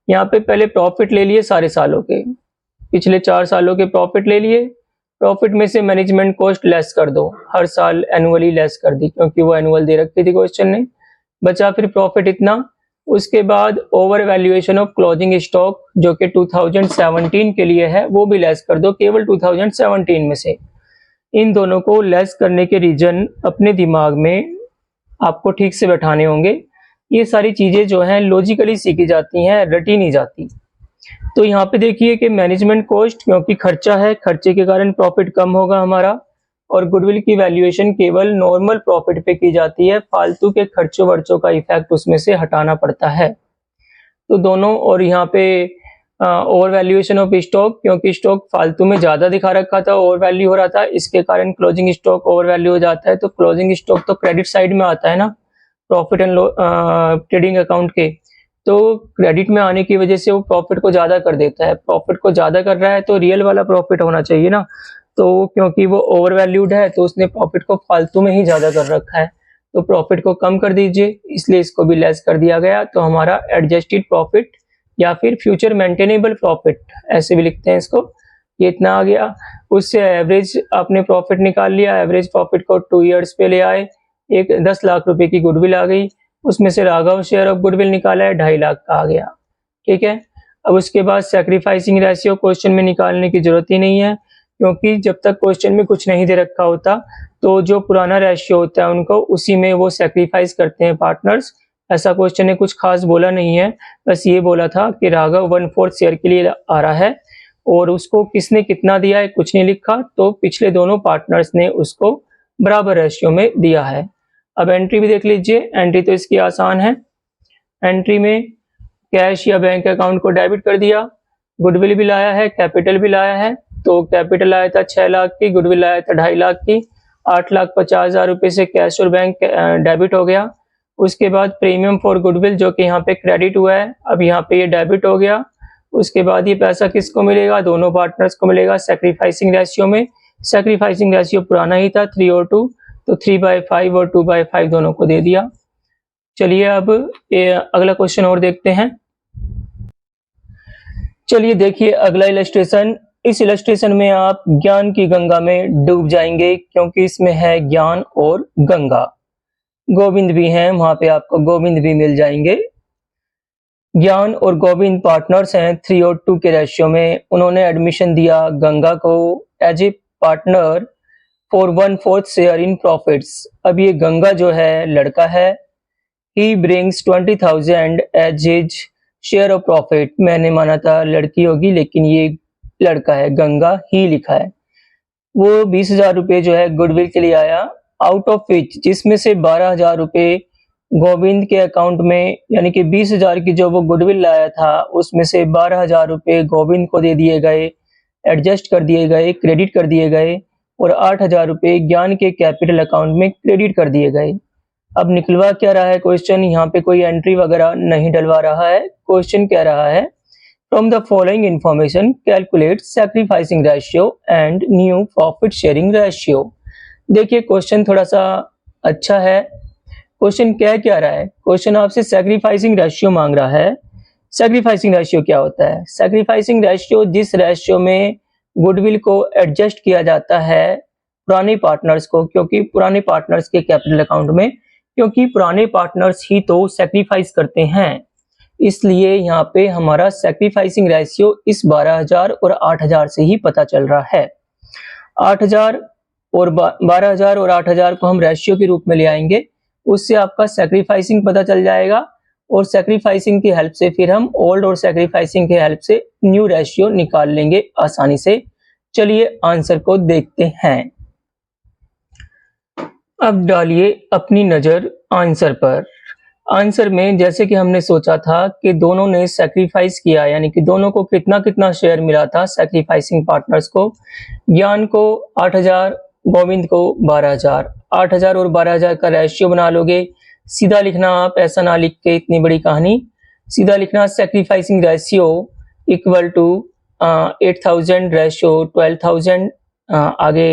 यहाँ पे पहले प्रॉफिट ले लिए सारे सालों के, पिछले 4 सालों के प्रॉफिट ले लिए। प्रॉफिट में से मैनेजमेंट कॉस्ट लेस कर दो, हर साल एनुअली लेस कर दी क्योंकि वो एनुअल दे रखी थी क्वेश्चन ने। बचा फिर प्रॉफिट इतना। उसके बाद over valuation of closing stock जो कि 2017 के लिए है वो भी लेस कर दो, केवल 2017 में से। इन दोनों को लेस करने के रीजन अपने दिमाग में आपको ठीक से बैठाने होंगे। ये सारी चीजें जो हैं लॉजिकली सीखी जाती हैं, रटी नहीं जाती। तो यहाँ पे देखिए कि मैनेजमेंट कॉस्ट क्योंकि खर्चा है, खर्चे के कारण प्रॉफिट कम होगा हमारा, और गुडविल की वैल्यूएशन केवल नॉर्मल प्रॉफिट पे की जाती है, फालतू के खर्चों वर्चों का इफेक्ट उसमें से हटाना पड़ता है। तो दोनों, और यहाँ पे ओवर वैल्यूएशन ऑफ स्टॉक क्योंकि स्टॉक फालतू में ज्यादा दिखा रखा था, ओवर वैल्यू हो रहा था, इसके कारण क्लोजिंग स्टॉक ओवर वैल्यू हो जाता है। तो क्लोजिंग स्टॉक तो क्रेडिट साइड में आता है ना, प्रॉफिट एंड ट्रेडिंग अकाउंट के, तो क्रेडिट में आने की वजह से वो प्रॉफिट को ज्यादा कर देता है। प्रॉफिट को ज्यादा कर रहा है तो रियल वाला प्रॉफिट होना चाहिए ना, तो क्योंकि वो ओवर वैल्यूड है तो उसने प्रॉफिट को फालतू में ही ज्यादा कर रखा है, तो प्रॉफिट को कम कर दीजिए, इसलिए इसको भी लेस कर दिया गया। तो हमारा एडजस्टेड प्रॉफिट या फिर फ्यूचर मेंटेनेबल प्रॉफिट ऐसे भी लिखते हैं इसको, ये इतना आ गया। उससे एवरेज आपने प्रॉफिट निकाल लिया, एवरेज प्रॉफिट को 2 years पे ले आए, एक 10 लाख रुपए की गुडविल आ गई, उसमें से राघव शेयर ऑफ गुडविल निकाला है 2.5 लाख का आ गया, ठीक है। अब उसके बाद सैक्रिफाइसिंग रेशियो क्वेश्चन में निकालने की जरूरत ही नहीं है क्योंकि जब तक क्वेश्चन में कुछ नहीं दे रखा होता तो जो पुराना रेशियो होता है उनको उसी में वो सैक्रिफाइस करते हैं पार्टनर्स। ऐसा क्वेश्चन ने कुछ खास बोला नहीं है, बस ये बोला था कि राघव 1/4 शेयर के लिए आ रहा है और उसको किसने कितना दिया है कुछ नहीं लिखा, तो पिछले दोनों पार्टनर्स ने उसको बराबर रेशियो में दिया है। अब एंट्री भी देख लीजिए, एंट्री तो इसकी आसान है। एंट्री में कैश या बैंक अकाउंट को डेबिट कर दिया, गुडविल भी लाया है, कैपिटल भी लाया है। तो कैपिटल लाया था 6 लाख की, गुडविल लाया था 2.5 लाख की, 8,50,000 रुपए से कैश और बैंक डेबिट हो गया। उसके बाद प्रीमियम फॉर गुडविल जो कि यहाँ पे क्रेडिट हुआ है, अब यहाँ पे ये डेबिट हो गया। उसके बाद ये पैसा किसको मिलेगा, दोनों पार्टनर्स को मिलेगा सैक्रिफाइसिंग रेशियो में। सैक्रिफाइसिंग रेशियो पुराना ही था 3 और 2, तो 3/5 और 2/5 दोनों को दे दिया। चलिए अब ये अगला क्वेश्चन और देखते हैं। चलिए देखिए अगला इलस्ट्रेशन। इस इलस्ट्रेशन में आप ज्ञान की गंगा में डूब जाएंगे, क्योंकि इसमें है ज्ञान और गंगा। गोविंद भी हैं, वहां पे आपको गोविंद भी मिल जाएंगे। ज्ञान और गोविंद पार्टनर्स हैं 3 और 2 के रेशियो में। उन्होंने एडमिशन दिया गंगा को as a partner for 1/4 share in profits. अब ये गंगा जो है लड़का है, he brings 20,000 as his share of profit. मैंने माना था लड़की होगी, लेकिन ये लड़का है, गंगा ही लिखा है। वो 20,000 रुपये जो है गुडविल के लिए आया, आउट ऑफ विच, जिसमें से 12,000 रुपये गोविंद के अकाउंट में, यानी कि 20,000 की जो वो गुडविल लाया था उसमें से 12,000 रुपये गोविंद को दे दिए गए, एडजस्ट कर दिए गए, क्रेडिट कर दिए गए, और 8,000 रुपये ज्ञान के कैपिटल अकाउंट में क्रेडिट कर दिए गए। अब निकलवा क्या रहा है क्वेश्चन, यहाँ पे कोई एंट्री वगैरह नहीं डलवा रहा है। क्वेश्चन कह रहा है from the following information calculate sacrificing ratio and new profit sharing ratio. देखिए क्वेश्चन थोड़ा सा अच्छा है। क्वेश्चन क्या रहा है, क्वेश्चन आपसे सैक्रिफाइसिंग रेशियो मांग रहा है। सैक्रिफाइसिंग रेशियो क्या होता है? सैक्रिफाइसिंग रेशियो जिस रेशियो में गुडविल को एडजस्ट किया जाता है पुराने पार्टनर्स को, क्योंकि पुराने पार्टनर्स के कैपिटल अकाउंट में, क्योंकि पुराने पार्टनर्स ही तो सैक्रिफाइस करते हैं, इसलिए यहाँ पे हमारा सैक्रिफाइसिंग रेशियो इस 12,000 और 8,000 से ही पता चल रहा है। 8,000 और 12,000 और 8,000 को हम रेशियो के रूप में ले आएंगे, उससे आपका सैक्रिफाइसिंग पता चल जाएगा, और सैक्रिफाइसिंग की हेल्प से फिर हम ओल्ड और सैक्रिफाइसिंग की हेल्प से न्यू रेशियो निकाल लेंगे आसानी से। चलिए आंसर को देखते हैं। अब डालिए अपनी नजर आंसर पर। आंसर में जैसे कि हमने सोचा था कि दोनों ने सैक्रिफाइस किया, यानी कि दोनों को कितना कितना शेयर मिला था सैक्रिफाइसिंग पार्टनर्स को। ज्ञान को 8,000, गोविंद को 12,000। 8,000 और 12,000 का रेशियो बना लोगे। सीधा लिखना, आप ऐसा ना लिख के इतनी बड़ी कहानी, सीधा लिखना sacrificing ratio equal to 8,000 ratio 12,000, आगे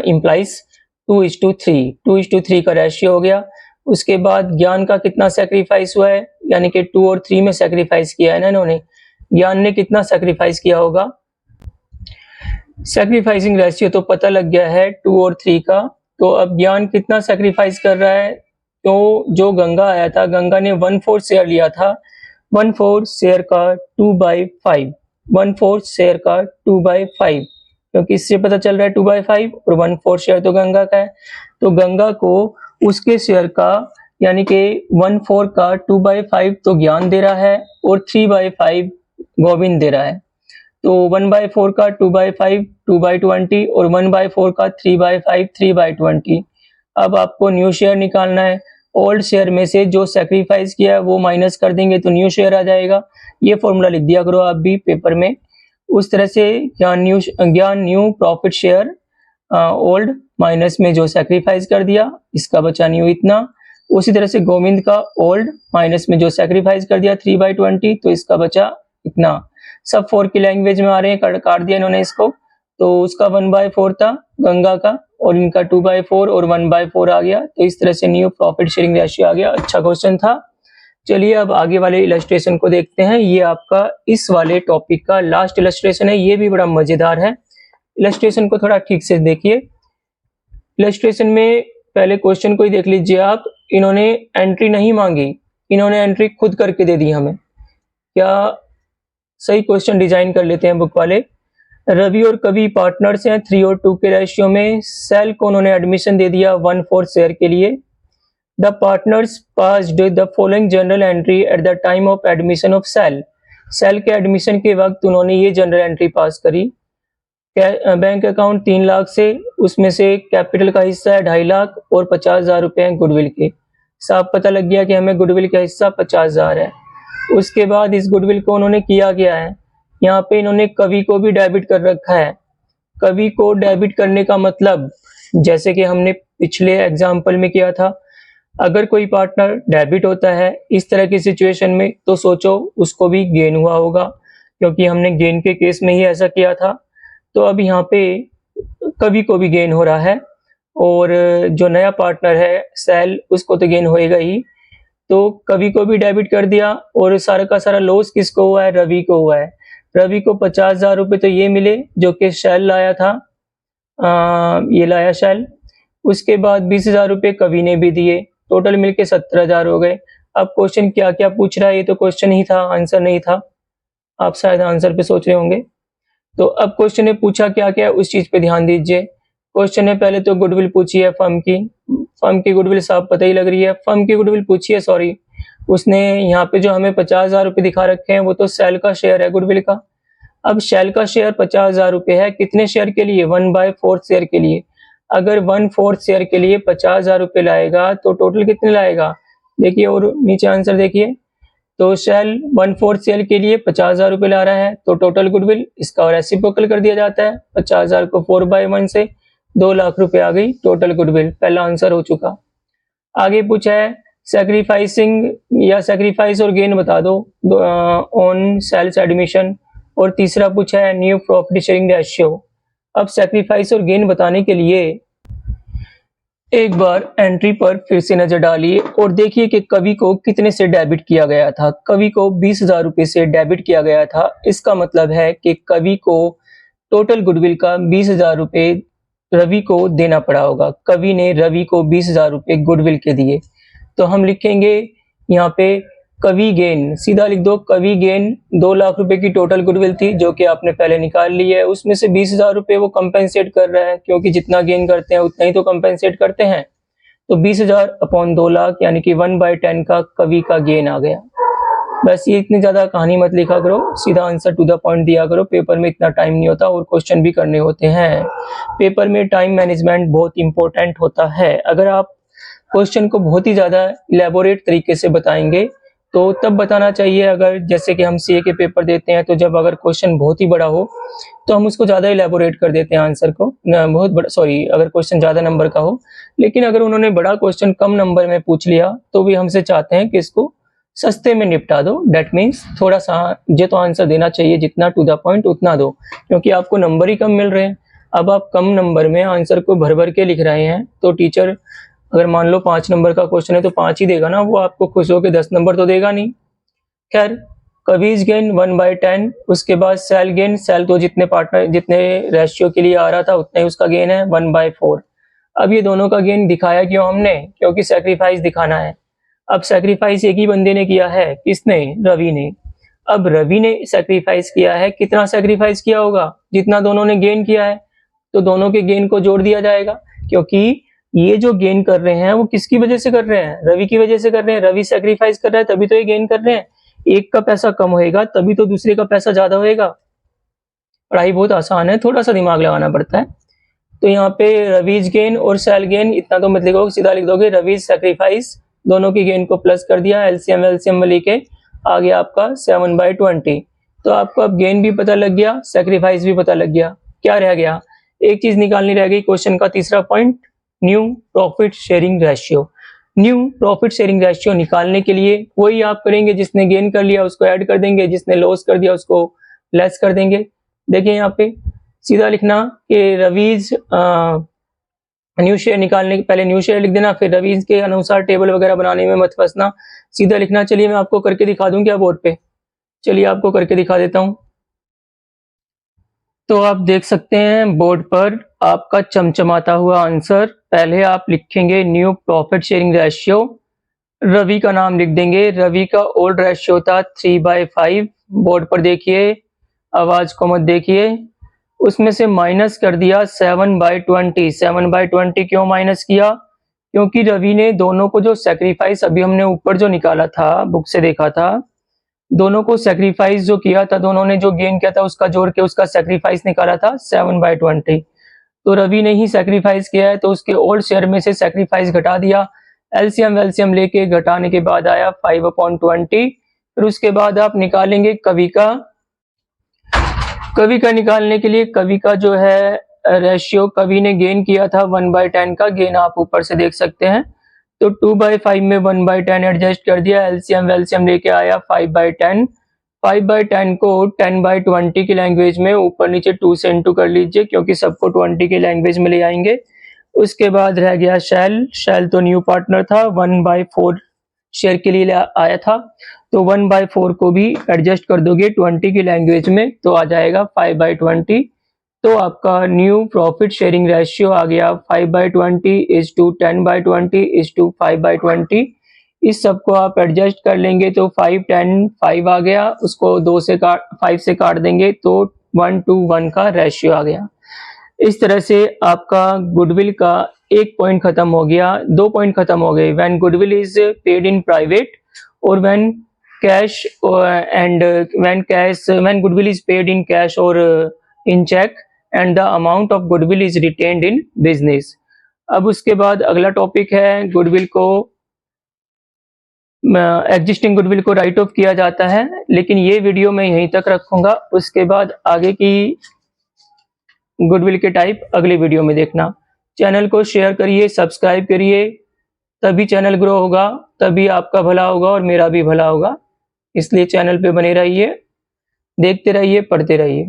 इम्प्लाइज 2:3। 2:3 का रेशियो हो गया। उसके बाद ज्ञान का कितना सैक्रिफाइस हुआ है, यानी कि 2 और 3 में सैक्रिफाइस किया है ना इन्होंने। ज्ञान ने कितना सैक्रिफाइस किया होगा? सैक्रिफाइसिंग रेशियो तो पता लग गया है 2 और 3 का। तो अब ज्ञान कितना सैक्रिफाइस कर रहा है? तो जो गंगा आया था, गंगा ने 1/4 शेयर लिया था, 1/4 शेयर का 2/5, 1/4 शेयर का 2/5, क्योंकि इससे पता चल रहा है 2/5 और 1/4 शेयर तो गंगा का है। तो गंगा को उसके शेयर का, यानी कि 1/4 का 2/5 तो ज्ञान दे रहा है, और 3/5 गोविंद दे रहा है। तो 1/4 का 2/5 2/20, और 1/4 का 3/5 3/20। अब आपको न्यू शेयर निकालना है। ओल्ड शेयर में से जो सैक्रिफाइस किया है वो माइनस कर देंगे तो न्यू शेयर आ जाएगा। ये फॉर्मूला लिख दिया करो आप भी पेपर में। उस तरह से ज्ञान new profit share, old minus में जो सैक्रिफाइस कर दिया, इसका बचा न्यू इतना। उसी तरह से गोविंद का ओल्ड माइनस में जो सैक्रिफाइस कर दिया 3/20, तो इसका बचा इतना। सब 4 की लैंग्वेज में आ रहे हैं, काट दिया इन्होंने इसको। तो उसका 1/4 था गंगा का, और इनका 2/4 और 1/4 आ गया। तो इस तरह से न्यू प्रॉफिट शेयरिंग रेशियो आ गया। अच्छा क्वेश्चन था। चलिए अब आगे वाले इलस्ट्रेशन को देखते हैं। ये आपका इस वाले टॉपिक का लास्ट इलस्ट्रेशन है। ये भी बड़ा मजेदार है। इलस्ट्रेशन को थोड़ा ठीक से देखिए। इलस्ट्रेशन में पहले क्वेश्चन को ही देख लीजिए आप। इन्होंने एंट्री नहीं मांगी, इन्होंने एंट्री खुद करके दे दी हमें। क्या सही क्वेश्चन डिजाइन कर लेते हैं बुक वाले। रवि और कवि पार्टनर्स हैं 3 और 2 के रेशियो में। सेल को उन्होंने एडमिशन दे दिया 1/4 शेयर के लिए। The partners passed the following journal entry at the time of admission of सेल। सेल के एडमिशन के वक्त उन्होंने ये जनरल एंट्री पास करी। बैंक अकाउंट 3 लाख से, उसमें से कैपिटल का हिस्सा है 2.5 लाख और 50,000 रुपए हैं गुडविल के। साफ पता लग गया कि हमें गुडविल का हिस्सा 50,000 है। उसके बाद इस गुडविल को उन्होंने किया गया है, यहाँ पे इन्होंने कवि को भी डेबिट कर रखा है। कवि को डेबिट करने का मतलब, जैसे कि हमने पिछले एग्जाम्पल में किया था, अगर कोई पार्टनर डेबिट होता है इस तरह की सिचुएशन में, तो सोचो उसको भी गेन हुआ होगा, क्योंकि हमने गेन के केस में ही ऐसा किया था। तो अब यहाँ पे कवि को भी गेन हो रहा है, और जो नया पार्टनर है सैल, उसको तो गेन होएगा ही। तो कवि को भी डेबिट कर दिया, और सारा का सारा लॉस किसको हुआ है? रवि को हुआ है। रवि को 50,000 रुपए तो ये मिले जो कि शैल लाया था, ये लाया शैल। उसके बाद 20,000 रुपए कवि ने भी दिए, टोटल मिलके 17,000 हो गए। अब क्वेश्चन क्या क्या पूछ रहा है? ये तो क्वेश्चन ही था, आंसर नहीं था। आप शायद आंसर पे सोच रहे होंगे। तो अब क्वेश्चन ने पूछा क्या क्या, उस चीज पे ध्यान दीजिए। क्वेश्चन ने पहले तो गुडविल पूछी है फर्म की। फर्म की गुडविल साफ पता ही लग रही है, फर्म की गुडविल पूछी है, सॉरी। उसने यहाँ पे जो हमें 50,000 रुपए दिखा रखे हैं वो तो सेल का शेयर है गुडविल का। अब शेल का शेयर 50,000 रुपए है, कितने शेयर के लिए? 1/4 शेयर के लिए। अगर 1/4 शेयर के लिए 50,000 रुपए लाएगा तो टोटल कितने लाएगा? देखिए, और नीचे आंसर देखिए। तो शेल 1/4 शेयर के लिए 50,000 रुपए ला रहा है, तो टोटल गुडविल इसका और रेसिप्रोकल कर दिया जाता है। 50,000 को 4/1 से 2 लाख रुपए आ गई टोटल गुडविल। पहला आंसर हो चुका। आगे पूछा है सैक्रिफाइसिंग या सैक्रिफाइस और गेन बता दो ऑन सेल्स एडमिशन। और तीसरा पूछा है न्यू प्रॉफिट शेयरिंग रेशियो। अब सैक्रिफाइस और गेन बताने के लिए एक बार एंट्री पर फिर से नजर डालिए और देखिए कि कवि को कितने से डेबिट किया गया था। कवि को 20,000 रुपए से डेबिट किया गया था। इसका मतलब है कि कवि को टोटल गुडविल का 20,000 रुपए रवि को देना पड़ा होगा। कवि ने रवि को 20,000 रुपए गुडविल के दिए। तो हम लिखेंगे यहाँ पे कवि गेन, सीधा लिख दो कवि गेन। 2 लाख रुपए की टोटल गुडविल थी जो कि आपने पहले निकाल ली है, उसमें से 20,000 रुपए वो कंपेंसेट कर रहा है, क्योंकि जितना गेन करते हैं उतना ही तो कंपेंसेट करते हैं। तो 20,000 अपॉन 2 लाख यानी कि 1/10 का कवि का गेन आ गया। बस ये इतनी ज्यादा कहानी मत लिखा करो, सीधा आंसर टू द पॉइंट दिया करो। पेपर में इतना टाइम नहीं होता और क्वेश्चन भी करने होते हैं। पेपर में टाइम मैनेजमेंट बहुत इंपॉर्टेंट होता है। अगर आप क्वेश्चन को बहुत ही ज्यादा इलेबोरेट तरीके से बताएंगे तो तब बताना चाहिए। अगर जैसे कि हम सीए के पेपर देते हैं तो जब अगर क्वेश्चन बहुत ही बड़ा हो तो हम उसको ज्यादा इलेबोरेट कर देते हैं आंसर को, बहुत बड़ा, सॉरी, अगर क्वेश्चन ज्यादा नंबर का हो। लेकिन अगर उन्होंने बड़ा क्वेश्चन कम नंबर में पूछ लिया तो भी हमसे चाहते हैं कि इसको सस्ते में निपटा दो। डेट मीन्स थोड़ा सा जो तो आंसर देना चाहिए, जितना टू द पॉइंट उतना दो, क्योंकि आपको नंबर ही कम मिल रहे हैं। अब आप कम नंबर में आंसर को भर भर के लिख रहे हैं तो टीचर, अगर मान लो 5 नंबर का क्वेश्चन है तो 5 ही देगा ना, वो आपको खुश होकर 10 नंबर तो देगा नहीं। खैर, कवीज गेन 1/10। उसके बाद सेल गेन, सेल तो जितने पार्टनर जितने रेशियो के लिए आ रहा था उतना ही उसका गेन है 1/4। अब ये दोनों का गेन दिखाया क्यों हमने? क्योंकि सैक्रिफाइस दिखाना है। अब सैक्रिफाइस एक ही बंदे ने किया है, किसने? रवि ने। अब रवि ने सैक्रिफाइस किया है, कितना सैक्रिफाइस किया होगा? जितना दोनों ने गेन किया है। तो दोनों के गेन को जोड़ दिया जाएगा, क्योंकि ये जो गेन कर रहे हैं वो किसकी वजह से कर रहे हैं? रवि की वजह से कर रहे हैं। रवि सैक्रिफाइस कर रहा है तभी तो ये गेन कर रहे हैं। एक का पैसा कम होएगा तभी तो दूसरे का पैसा ज्यादा होएगा। पढ़ाई बहुत आसान है, थोड़ा सा दिमाग लगाना पड़ता है। तो यहाँ पे रवीज गेन और सेल गेन इतना तो मत लिखोगे, सीधा लिख दोगे रवीज सैक्रिफाइस। दोनों की गेन को प्लस कर दिया, एलसीएम एलसीएम लेके आ गया आपका 7/20। तो आपको अब गेन भी पता लग गया, सैक्रिफाइस भी पता लग गया। क्या रह गया? एक चीज निकालनी रह गई, क्वेश्चन का तीसरा point, new profit sharing ratio. New profit sharing ratio निकालने के लिए वही आप करेंगे, जिसने गेन कर लिया उसको ऐड कर देंगे, जिसने लॉस कर दिया उसको लेस कर देंगे। देखिए यहाँ पे सीधा लिखना कि रवीज न्यू शेयर निकालने के पहले न्यू शेयर लिख देना, फिर रवीज के अनुसार टेबल वगैरह बनाने में मत फंसना, सीधा लिखना। चलिए मैं आपको करके दिखा दूं क्या बोर्ड पे? चलिए आपको करके दिखा देता हूं। तो आप देख सकते हैं बोर्ड पर आपका चमचमाता हुआ आंसर। पहले आप लिखेंगे new profit sharing ratio, Ravi का नाम लिख देंगे। रवि का ओल्ड रेशियो था 3/5। बोर्ड पर देखिए, आवाज को मत देखिए। उसमें से माइनस कर दिया 7/20। 7/20 क्यों माइनस किया? क्योंकि रवि ने दोनों को जो सैक्रिफाइस अभी हमने ऊपर जो निकाला था, बुक से देखा था, दोनों को सेक्रीफाइस जो किया था, दोनों ने जो गेन किया था उसका जोड़ के उसका सेक्रीफाइस निकाला था 7/20। तो रवि ने ही सेक्रीफाइस किया है तो उसके ओल्ड शेयर में से सेक्रीफाइस घटा दिया। एलसीएम वेलसीएम लेके घटाने के बाद आया 5/20। फिर उसके बाद आप निकालेंगे कवि का। कवि का निकालने के लिए कवि का जो है रेशियो, कवि ने गेन किया था 1/10 का, गेन आप ऊपर से देख सकते हैं। तो 2/5 में 1/10 एडजस्ट कर दिया, एलसीएम वेलसीएम लेके आया 5/10। 5/10 को 10/20 की लैंग्वेज में ऊपर नीचे 2 से इंटू कर लीजिए, क्योंकि सबको 20 की लैंग्वेज में ले आएंगे। उसके बाद रह गया शेल। शेल तो न्यू पार्टनर था, 1/4 शेयर के लिए आया था, तो 1/4 को भी एडजस्ट कर दोगे 20 की लैंग्वेज में तो आ जाएगा 5/20। तो आपका न्यू प्रॉफिट शेयरिंग रेशियो आ गया 5/20 इज टू 10/20 इज टू 5/20। इस सब को आप एडजस्ट कर लेंगे तो 5 10 5 आ गया, उसको 5 से काट देंगे तो 1:1 का रेशियो आ गया। इस तरह से आपका गुडविल का एक पॉइंट खत्म हो गया, 2 पॉइंट खत्म हो गए। When goodwill is paid in private और when cash and when goodwill is paid in cash और in cheque and the amount of goodwill is retained in business. अब उसके बाद अगला टॉपिक है गुडविल को, एग्जिस्टिंग गुडविल को राइट ऑफ किया जाता है, लेकिन ये वीडियो मैं यहीं तक रखूंगा। उसके बाद आगे की गुडविल के टाइप अगले वीडियो में देखना। चैनल को शेयर करिए, सब्सक्राइब करिए, तभी चैनल ग्रो होगा, तभी आपका भला होगा और मेरा भी भला होगा। इसलिए चैनल पे बने रहिए, देखते रहिए, पढ़ते रहिए।